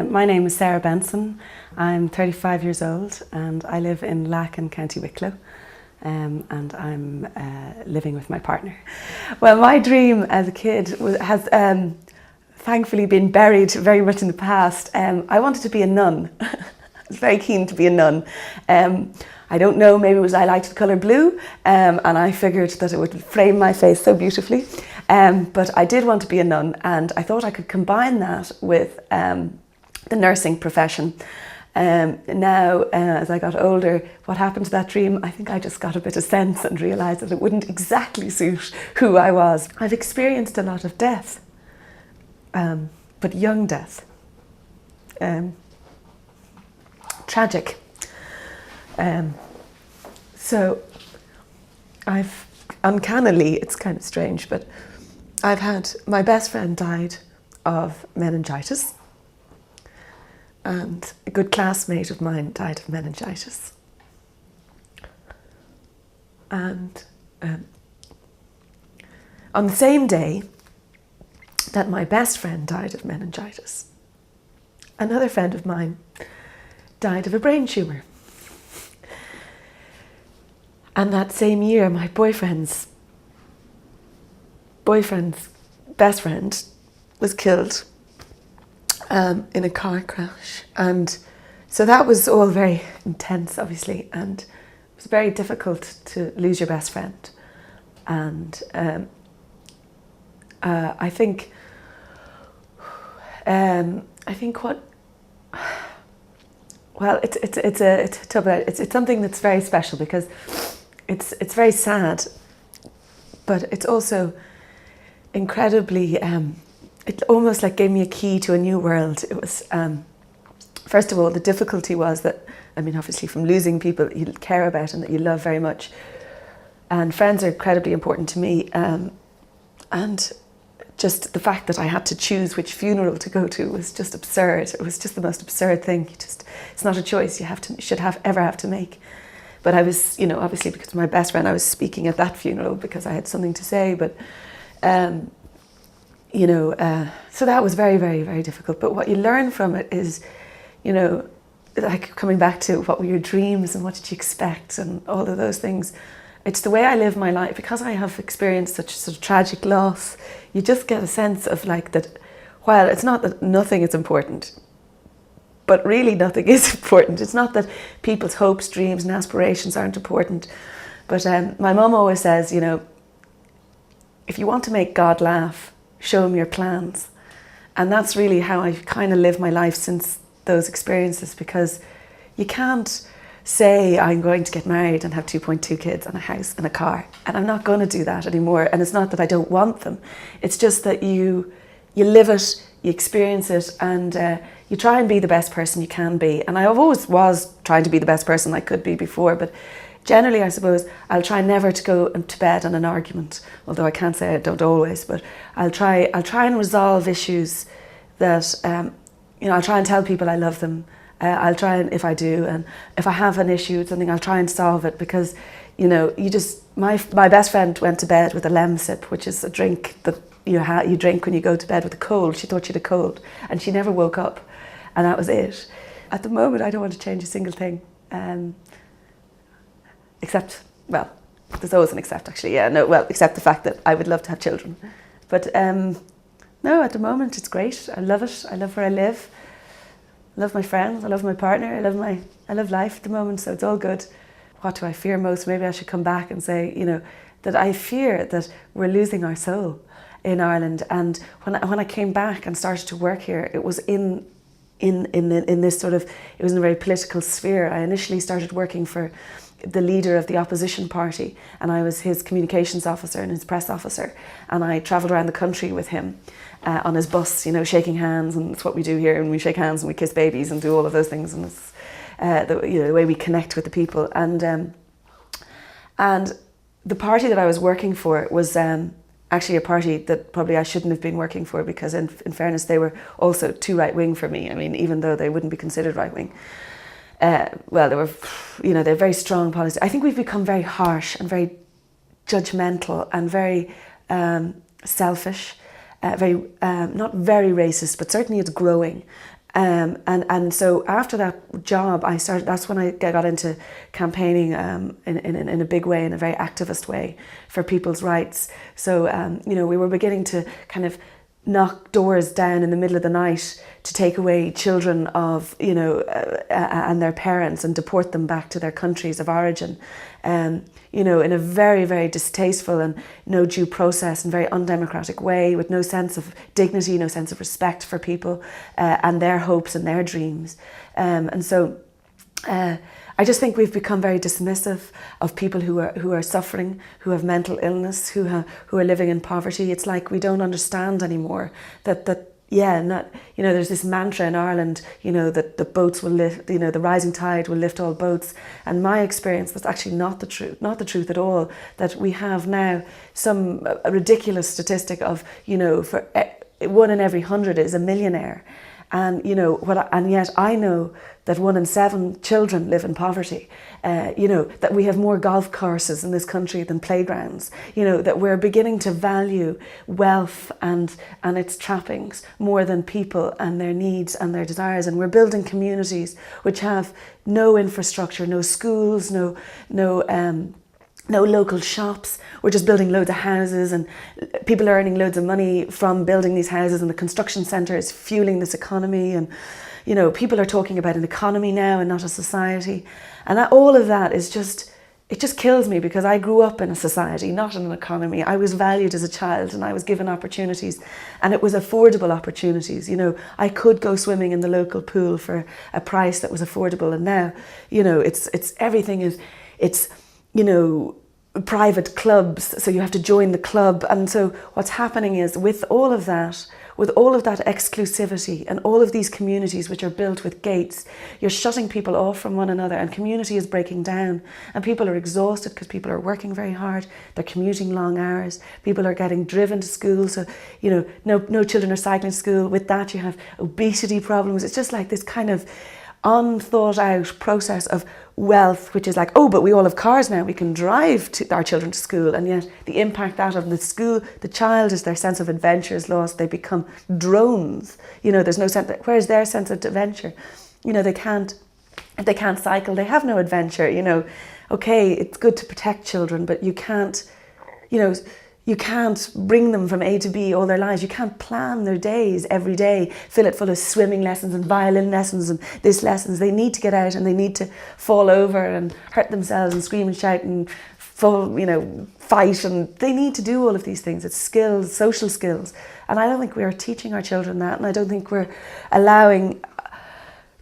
My name is Sarah Benson. I'm 35 years old and I live in Lacken, County Wicklow, and I'm living with my partner. Well, my dream as a kid has thankfully been buried very much in the past. I wanted to be a nun. I was very keen to be a nun. I don't know, maybe it was I liked the colour blue, and I figured that it would frame my face so beautifully. But I did want to be a nun, and I thought I could combine that with the nursing profession. Now, as I got older, what happened to that dream? I think I just got a bit of sense and realised that it wouldn't exactly suit who I was. I've experienced a lot of death, but young death. Tragic. So I've, uncannily, it's kind of strange, but I've had, my best friend died of meningitis, and a good classmate of mine died of meningitis. And on the same day that my best friend died of meningitis, another friend of mine died of a brain tumour. And that same year, my boyfriend's best friend was killed in a car crash. And so that was all very intense, obviously, and it was very difficult to lose your best friend. And I think what, well, it's something that's very special because it's very sad, but it's also incredibly, it almost like gave me a key to a new world. It was, first of all, the difficulty was that, I mean, obviously from losing people you care about and that you love very much, and friends are incredibly important to me, and just the fact that I had to choose which funeral to go to was just absurd. It was just the most absurd thing. It's not a choice you should ever have to make. But I was, obviously because of my best friend, I was speaking at that funeral because I had something to say. But, so that was very, very, very difficult. But what you learn from it is, like coming back to what were your dreams and what did you expect and all of those things. It's the way I live my life. Because I have experienced such sort of tragic loss, you just get a sense of like that, while it's not that nothing is important, but really nothing is important. It's not that people's hopes, dreams and aspirations aren't important. But my mum always says, if you want to make God laugh, show him your plans. And that's really how I kind of live my life since those experiences, because you can't say I'm going to get married and have 2.2 kids and a house and a car, and I'm not going to do that anymore. And it's not that I don't want them. It's just that you live it, you experience it, and you try and be the best person you can be. And I always was trying to be the best person I could be before, but generally I suppose I'll try never to go to bed on an argument, although I can't say I don't always, but I'll try and resolve issues that, I'll try and tell people I love them. I'll try, and if I do, and if I have an issue with something, I'll try and solve it, because, my best friend went to bed with a Lemsip, which is a drink that you drink when you go to bed with a cold. She thought she had a cold, and she never woke up, and that was it. At the moment, I don't want to change a single thing, except, well, there's always an except actually, except the fact that I would love to have children. But no, at the moment it's great. I love it. I love where I live. I love my friends. I love my partner. I love life at the moment, so it's all good. What do I fear most? Maybe I should come back and say, that I fear that we're losing our soul in Ireland. And when I came back and started to work here, it was in this sort of, it was in a very political sphere. I initially started working for the leader of the opposition party, and I was his communications officer and his press officer, and I travelled around the country with him on his bus, shaking hands, and it's what we do here, and we shake hands and we kiss babies and do all of those things, and it's the way we connect with the people. And the party that I was working for was actually a party that probably I shouldn't have been working for, because in fairness they were also too right-wing for me. I mean, even though they wouldn't be considered right-wing. Well, they were, they're very strong policies. I think we've become very harsh and very judgmental and very selfish, very not very racist, but certainly it's growing. And so after that job, that's when I got into campaigning in a big way, in a very activist way for people's rights. So, we were beginning to kind of knock doors down in the middle of the night to take away children of, and their parents and deport them back to their countries of origin, in a very, very distasteful and no due process and very undemocratic way, with no sense of dignity, no sense of respect for people and their hopes and their dreams. And so I just think we've become very dismissive of people who are suffering, who have mental illness, who are living in poverty. It's like we don't understand anymore that there's this mantra in Ireland, that the boats will lift, the rising tide will lift all boats. And my experience, that's actually not the truth at all. That we have now a ridiculous statistic of, for 1 in every 100 is a millionaire. And and yet I know that 1 in 7 children live in poverty. That we have more golf courses in this country than playgrounds. That we're beginning to value wealth and its trappings more than people and their needs and their desires. And we're building communities which have no infrastructure, no schools, no local shops. We're just building loads of houses, and people are earning loads of money from building these houses, and the construction centre is fueling this economy. And people are talking about an economy now and not a society. And all of that is it just kills me, because I grew up in a society, not in an economy. I was valued as a child, and I was given opportunities, and it was affordable opportunities. I could go swimming in the local pool for a price that was affordable. And now, it's everything is private clubs, so you have to join the club. And so what's happening is, with all of that exclusivity and all of these communities which are built with gates, you're shutting people off from one another, and community is breaking down, and people are exhausted because people are working very hard, they're commuting long hours, people are getting driven to school, so no children are cycling to school. With that you have obesity problems. It's just like this kind of unthought out process of wealth, which is like, oh, but we all have cars now, we can drive our children to school. And yet the impact that of the child is their sense of adventure is lost. They become drones. There's no sense. Where's their sense of adventure? They can't cycle, they have no adventure. Okay, it's good to protect children, but you can't bring them from A to B all their lives. You can't plan their days every day, fill it full of swimming lessons and violin lessons and this lessons. They need to get out, and they need to fall over and hurt themselves and scream and shout and fight, and they need to do all of these things. It's skills, social skills. And I don't think we are teaching our children that, and I don't think we're allowing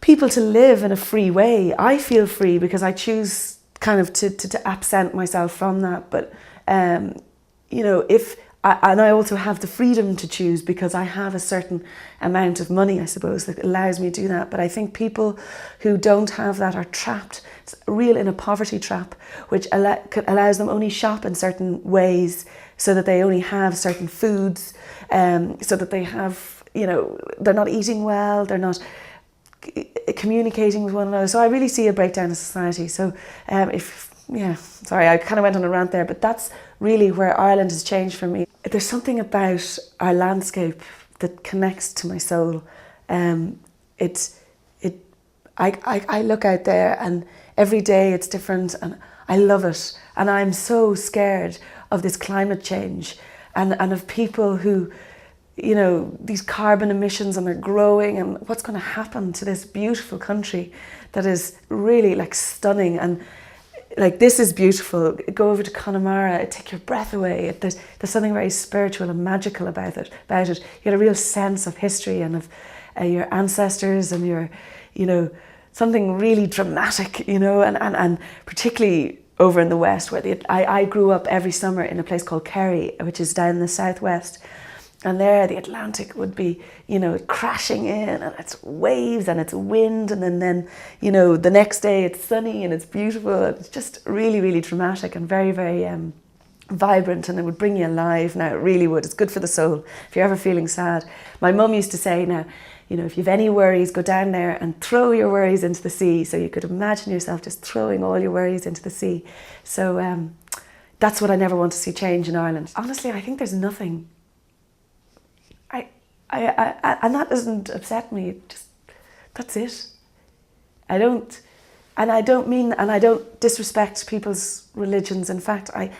people to live in a free way. I feel free because I choose kind of to absent myself from that, but and I also have the freedom to choose because I have a certain amount of money, I suppose, that allows me to do that. But I think people who don't have that are trapped, in a poverty trap, which allows them only shop in certain ways, so that they only have certain foods, so that they have, they're not eating well, they're not communicating with one another. So I really see a breakdown in society. So sorry, I kind of went on a rant there, but that's really where Ireland has changed for me. There's something about our landscape that connects to my soul. I look out there, and every day it's different, and I love it. And I'm so scared of this climate change and of people who, these carbon emissions, and they're growing, and what's going to happen to this beautiful country that is really like stunning. And like, this is beautiful. Go over to Connemara, take your breath away. There's something very spiritual and magical about it. You get a real sense of history and of your ancestors, and your, something really dramatic, and particularly over in the West, where I grew up every summer in a place called Kerry, which is down in the southwest. And there the Atlantic would be, crashing in, and it's waves and it's wind, and then the next day it's sunny and it's beautiful. It's just really, really dramatic and very, very vibrant, and it would bring you alive. Now, it really would. It's good for the soul if you're ever feeling sad. My mum used to say, now, if you've any worries, go down there and throw your worries into the sea. So you could imagine yourself just throwing all your worries into the sea. So that's what I never want to see change in Ireland. Honestly, I think there's nothing. And that doesn't upset me. That's it. I don't disrespect people's religions. In fact, I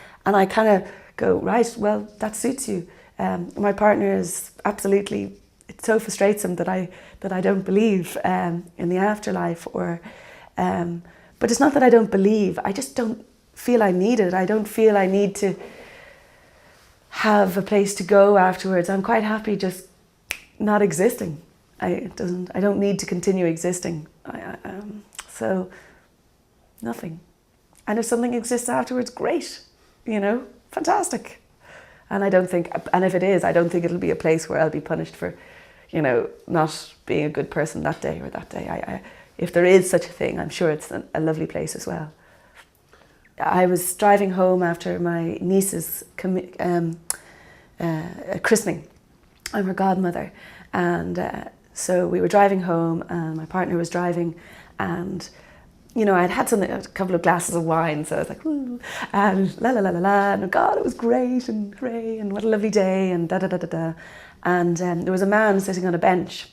kind of go, right, well, that suits you. My partner is absolutely, it so frustrates him that I don't believe in the afterlife, but it's not that I don't believe, I just don't feel I need it. I don't feel I need to have a place to go afterwards. I'm quite happy just not existing. I don't need to continue existing. So nothing. And if something exists afterwards, great, fantastic. And if it is, I don't think it'll be a place where I'll be punished for, not being a good person that day or that day. If there is such a thing, I'm sure it's a lovely place as well. I was driving home after my niece's christening. I'm her godmother. And so we were driving home and my partner was driving, and I'd had a couple of glasses of wine, so I was like, woo, and la la la la la, and God, it was great, and hooray, and what a lovely day, and da da da da da. And there was a man sitting on a bench,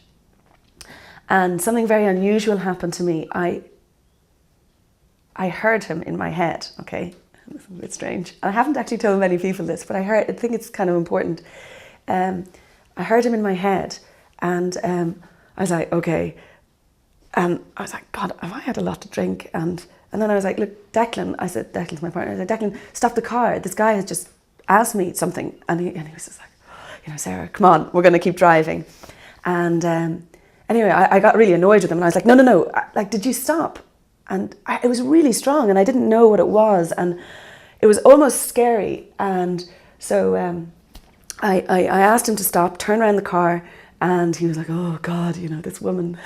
and something very unusual happened to me. I heard him in my head, okay? It's a bit strange. I haven't actually told many people this, but I think it's kind of important. I heard him in my head, and I was like, okay. And I was like, God, have I had a lot to drink? And then I was like, look, Declan, I said, Declan's my partner, I said, Declan, stop the car. This guy has just asked me something. And he was just like, Sarah, come on, we're going to keep driving. And anyway, I got really annoyed with him. And I was like, no, did you stop? And it was really strong, and I didn't know what it was. And it was almost scary. And so I asked him to stop, turn around the car. And he was like, oh God, this woman.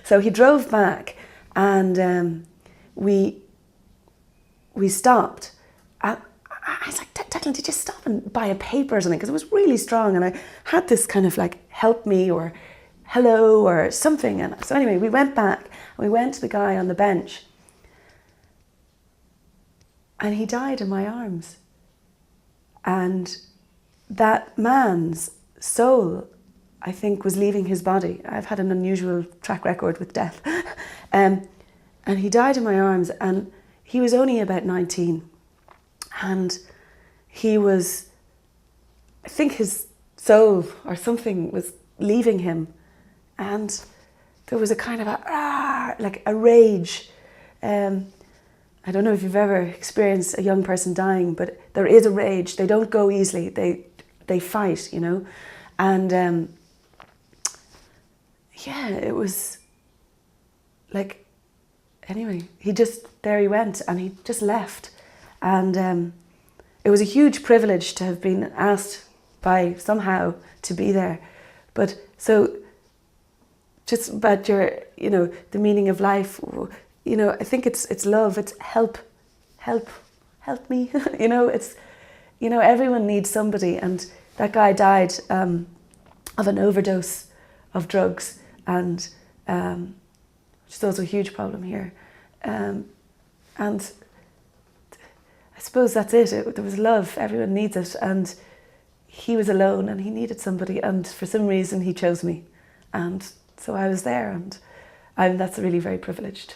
So he drove back, and we stopped. I was like, Declan, did you stop and buy a paper or something? Because it was really strong, and I had this kind of like, help me or hello or something. And so anyway, we went back, and we went to the guy on the bench, and he died in my arms. And that man's soul, I think, was leaving his body. I've had an unusual track record with death. And he died in my arms, and he was only about 19. And he was, I think his soul or something was leaving him. And there was a kind of a rage. I don't know if you've ever experienced a young person dying, but there is a rage. They don't go easily. They fight, And yeah, it was like, anyway, there he went, and he just left. And it was a huge privilege to have been asked by somehow to be there. But so just about the meaning of life, I think it's love, it's help me, it's, everyone needs somebody. And that guy died of an overdose of drugs, and which is also a huge problem here. And I suppose that's it. There was love. Everyone needs it. And he was alone, and he needed somebody. And for some reason, he chose me. And so I was there. And that's really very privileged.